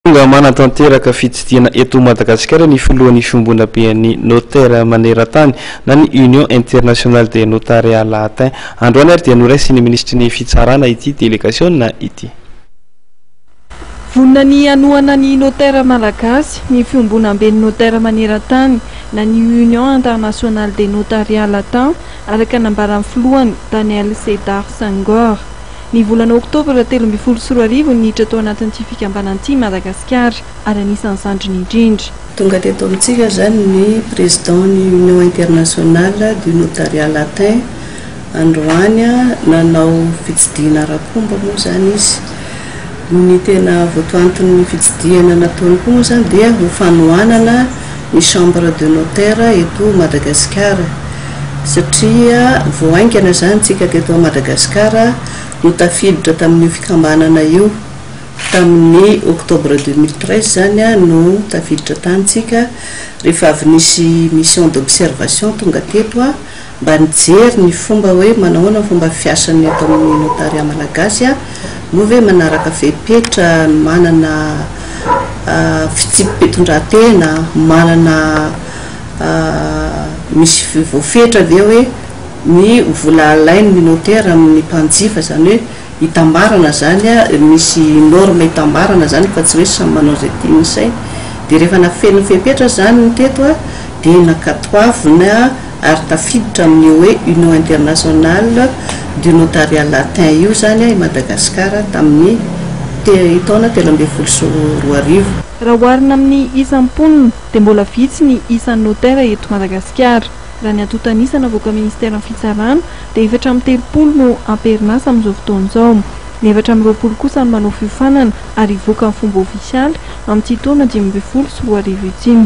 Manatanteraka fitsidihana eto Madagasikara ny filohan'ny fiombonaben'ny notaire maneran-tany na ny Union Internationale des Notariats Latins. Androany ary dia noraisiny ministry ny fitsarana ity délégation ity. Vonina ny anoana ny notaire malagasy ny fiombonaben'ny notaire maneran-tany na ny Union Internationale des Notariats Latins araka nambaran'ny filohany Daniel Sédar Senghor. Ny volana oktobra 2024 niditra tao anatin'ity fikambanan'ity Madagasikara ary anisan'ny zandriny indrindra. Tonga teto amintsika zany ny président ny Union Internationale du Notariat Latin androany nanao fitsidihana ara-pomba moa zany izy. Ny tena votoanton'ny fitsidihana nataony koa moa zany dia ho fanohanana ny chambre de notaire eto Madagasikara satria voaingana zany tsika teto Madagasikara no tafiditra tamin'io fikambanana io tamin'ny octobre 2013 zany no tafiditra tantsika rehefa avy nisy mission d'observation tonga teto mba nijery ny fomba hoe manahoana fomba fiasan'ny ato amin'ny notaria malagasy no hoe manaraka fepetra manana fitsipim-petondran-tena manana misy voafetra avy eo hoe ny vola alainy ny notaire amin'ny mpanjifa zany hoe hitambarana zany misy norme hitambarana zany fa tsy hoe samy manao zay tiany sainy dia rehefa nafeno fepetra zany ny teto dia nakatoavina ary tafiditra amin'ny hoe Union Internationale du Notariat Latin io zany i Madagasikara tamin'ny taona 2012. Raha oharina amin'ny isamponina dia mbola vitsy ny isan'ny notaire eto Madagasikara. Raha ny atotanisana avoaka ministère fitsarana dia 430 no amperinasa amin'izao fotoana izao. Ny 420 kosa no manao fiofanana ary ivoaka amin'ny fomba ofisialy amin'ity taona 2024 ity.